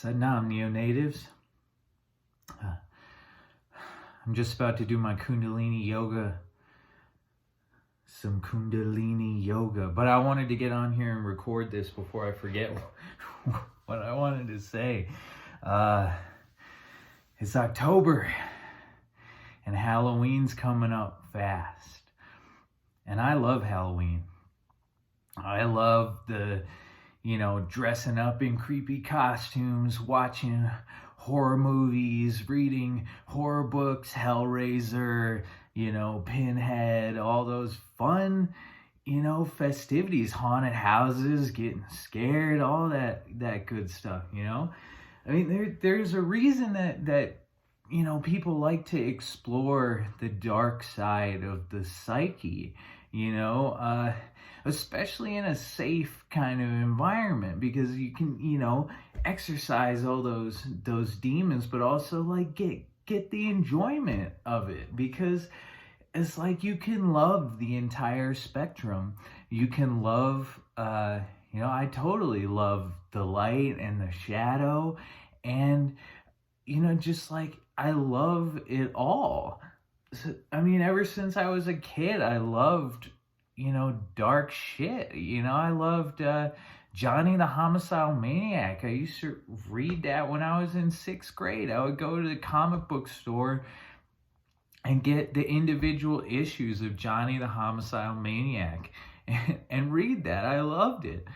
Satnam, neo-natives. I'm just about to do my Kundalini yoga. Some Kundalini yoga. But I wanted to get on here and record this before I forget what I wanted to say. It's October. And Halloween's coming up fast. And I love Halloween. I love the, dressing up in creepy costumes, watching horror movies, reading horror books, Hellraiser, Pinhead, all those fun, festivities, haunted houses, getting scared, all that good stuff, I mean, there's a reason that people like to explore the dark side of the psyche, especially in a safe kind of environment, because you can, exercise all those demons, but also like get the enjoyment of it, because it's like you can love the entire spectrum. You can love, I totally love the light and the shadow, and just like I love it all. So, I mean, ever since I was a kid, I loved, dark shit. I loved Johnny the Homicidal Maniac. I used to read that when I was in 6th grade. I would go to the comic book store and get the individual issues of Johnny the Homicidal Maniac and read that. I loved it.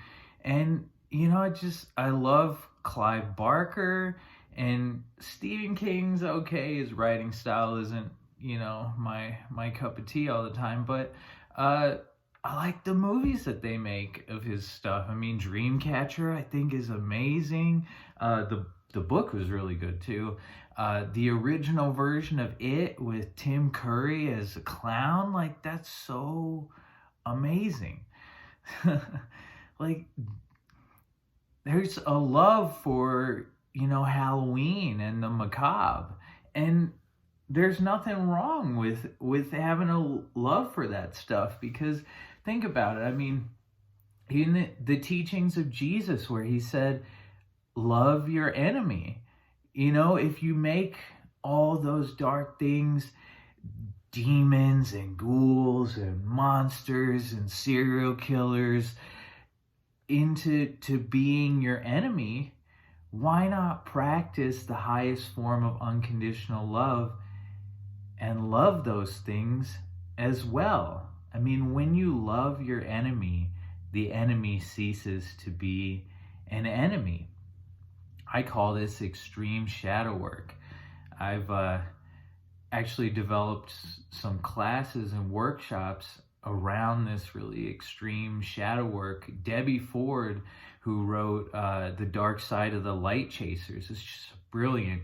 And, I love Clive Barker. And Stephen King's okay. His writing style isn't, my cup of tea all the time. But I like the movies that they make of his stuff. I mean, Dreamcatcher, I think, is amazing. The book was really good, too. The original version of It with Tim Curry as a clown, like, that's so amazing. Like, there's a love for Halloween and the macabre, and there's nothing wrong with having a love for that stuff, because think about it. I mean, in the teachings of Jesus, where he said, love your enemy, if you make all those dark things, demons and ghouls and monsters and serial killers, into being your enemy, why not practice the highest form of unconditional love and love those things as well? I mean, when you love your enemy, the enemy ceases to be an enemy. I call this extreme shadow work. I've actually developed some classes and workshops around this really extreme shadow work. Debbie Ford, who wrote The Dark Side of the Light Chasers, is just a brilliant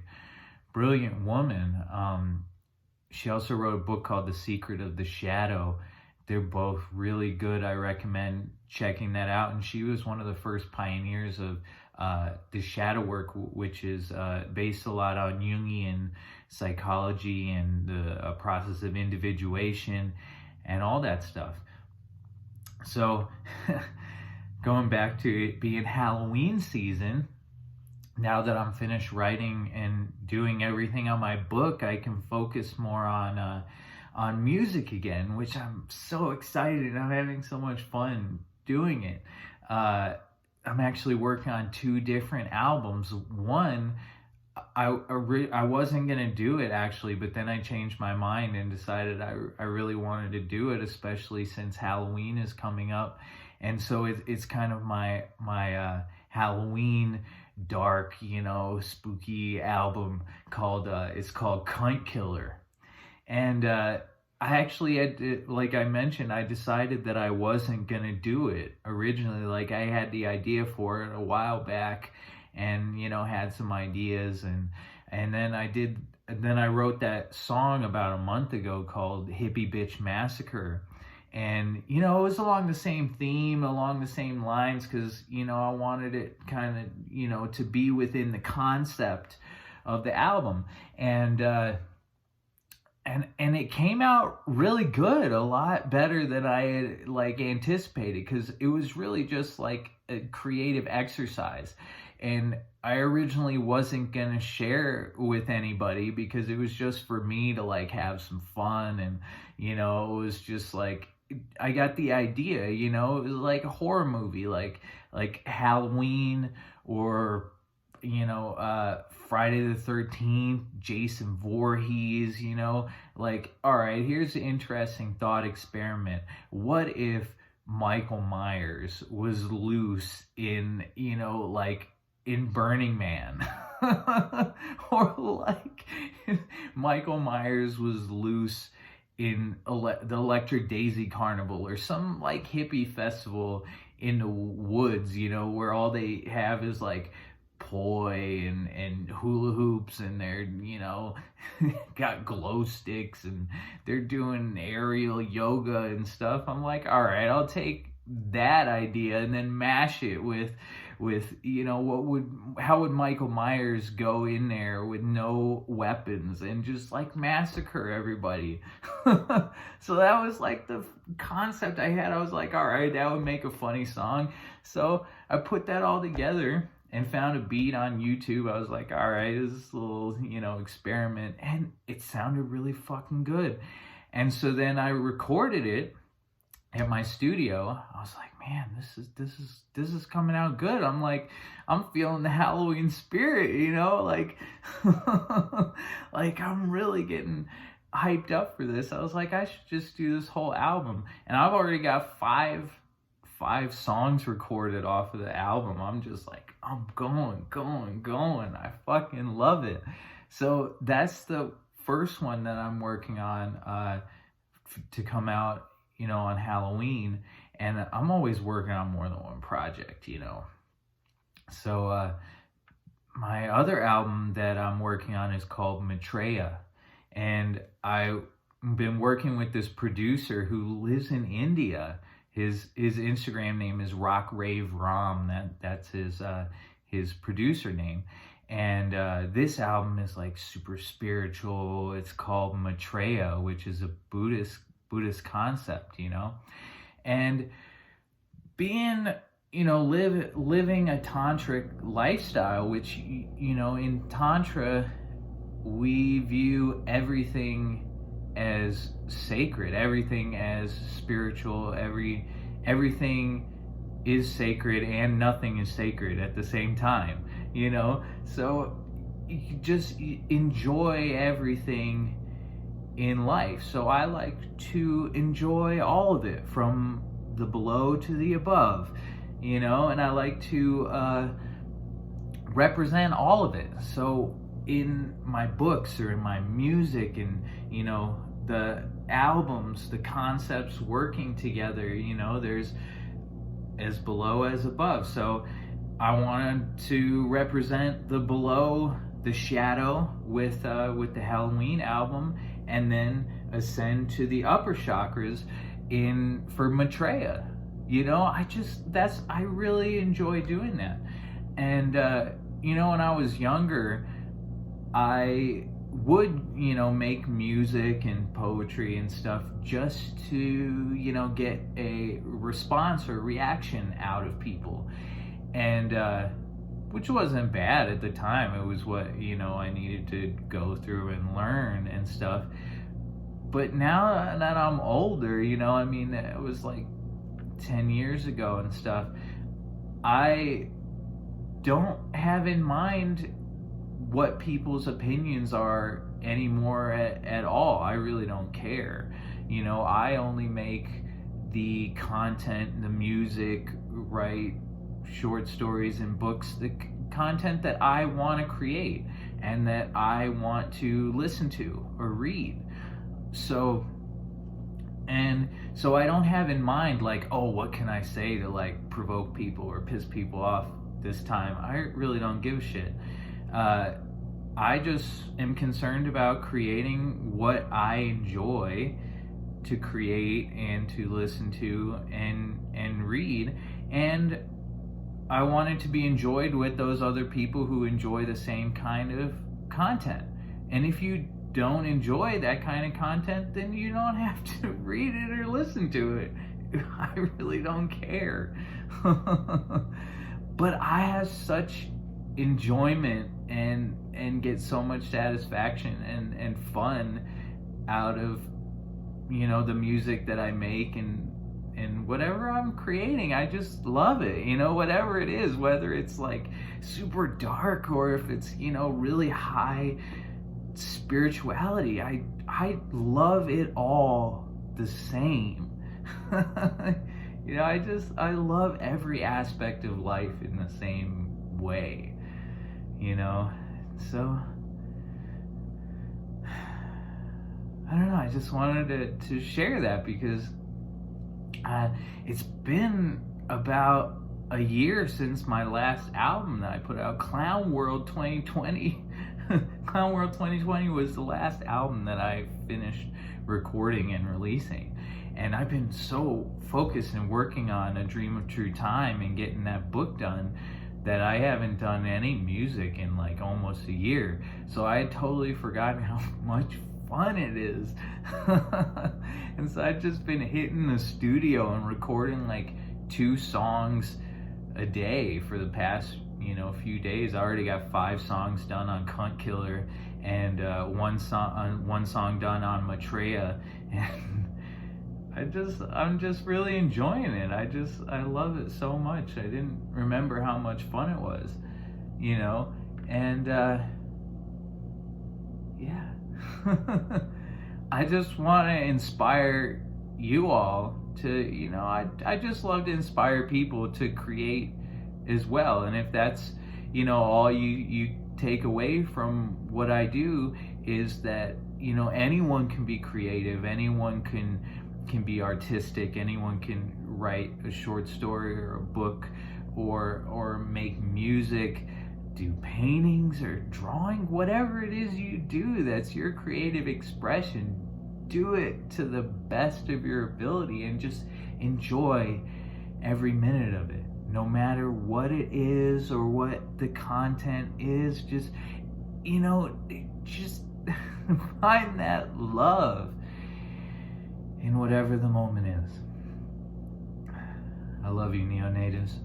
woman. She also wrote a book called The Secret of the Shadow. They're both really good. I recommend checking that out. And she was one of the first pioneers of the shadow work, which is based a lot on Jungian psychology and the process of individuation and all that stuff. So going back to it being Halloween season, now that I'm finished writing and doing everything on my book, I can focus more on music again, which I'm so excited. I'm having so much fun doing it. I'm actually working on 2 different albums. One, I wasn't going to do it actually, but then I changed my mind and decided I really wanted to do it, especially since Halloween is coming up. And so it's kind of my Halloween dark, spooky album called it's called Cunt Killer. And I actually had to, like I mentioned, I decided that I wasn't going to do it originally. Like, I had the idea for it a while back, and had some ideas, and then I wrote that song about a month ago called Hippie Bitch Massacre. And, it was along the same theme, along the same lines, because, I wanted it kind of, to be within the concept of the album. And it came out really good, a lot better than I had, anticipated, because it was really just, a creative exercise. And I originally wasn't gonna share with anybody because it was just for me to like have some fun. And it was just like, I got the idea, it was like a horror movie, like Halloween, or Friday the 13th, Jason Voorhees, like, all right, here's an interesting thought experiment. What if Michael Myers was loose in, like in Burning Man? Or like Michael Myers was loose in the Electric Daisy Carnival, or some like hippie festival in the woods, where all they have is like poi and hula hoops, and they're got glow sticks, and they're doing aerial yoga and stuff. I'm like, all right, I'll take that idea and then mash it with how would Michael Myers go in there with no weapons and just like massacre everybody. So that was like the concept I had. I was like, all right, that would make a funny song. So I put that all together and found a beat on YouTube. I was like, all right, this is a little, experiment, and it sounded really fucking good. And so then I recorded it at my studio. I was like, man, this is coming out good. I'm like, I'm feeling the Halloween spirit, like, like I'm really getting hyped up for this. I was like, I should just do this whole album. And I've already got five songs recorded off of the album. I'm just like, I'm going. I fucking love it. So that's the first one that I'm working on to come out, on Halloween. And I'm always working on more than one project, So my other album that I'm working on is called Maitreya. And I've been working with this producer who lives in India. His Instagram name is Rock Rave Ram. That's his producer name. And this album is like super spiritual. It's called Maitreya, which is a Buddhist concept, And being, living a tantric lifestyle, which, in Tantra, we view everything as sacred, everything as spiritual, everything is sacred and nothing is sacred at the same time, so you just enjoy everything in life. So I like to enjoy all of it, from the below to the above, and I like to represent all of it. So in my books or in my music and, the albums, the concepts working together, there's as below as above. So I wanted to represent the below, the shadow with the Halloween album, and then ascend to the upper chakras for Maitreya. I really enjoy doing that. And when I was younger, I would, make music and poetry and stuff just to, get a response or reaction out of people. And which wasn't bad at the time. It was what, I needed to go through and learn and stuff. But now that I'm older, it was like 10 years ago and stuff, I don't have in mind what people's opinions are anymore at all. I really don't care. I only make the content, the music, write short stories and books, the content that I want to create and that I want to listen to or read. So I don't have in mind like, oh, what can I say to like provoke people or piss people off this time? I really don't give a shit. I just am concerned about creating what I enjoy to create and to listen to and read, and I want it to be enjoyed with those other people who enjoy the same kind of content. And if you don't enjoy that kind of content, then you don't have to read it or listen to it. I really don't care. But I have such enjoyment and get so much satisfaction and fun out of, you know, the music that I make and whatever I'm creating. I just love it, you know, whatever it is, whether it's like super dark or if it's, you know, really high spirituality. I love it all the same. You know, I love every aspect of life in the same way, you know. So I don't know, I just wanted to share that because it's been about a year since my last album that I put out, Clown World 2020. Clown World 2020 was the last album that I finished recording and releasing. And I've been so focused and working on A Dream of True Time and getting that book done that I haven't done any music in like almost a year. So I had totally forgotten how much fun it is. And so I've just been hitting the studio and recording like 2 songs a day for the past, you know, few days. I already got 5 songs done on Cunt Killer and one song done on Maitreya, and I'm just really enjoying it. I love it so much. I didn't remember how much fun it was, you know, and yeah. I just want to inspire you all to, you know, I just love to inspire people to create as well. And if that's, you know, all you take away from what I do is that, you know, anyone can be creative, anyone can be artistic, anyone can write a short story or a book or make music, do paintings or drawing, whatever it is you do that's your creative expression. Do it to the best of your ability and just enjoy every minute of it, no matter what it is or what the content is. Just, you know, just find that love in whatever the moment is. I love you, neonatives.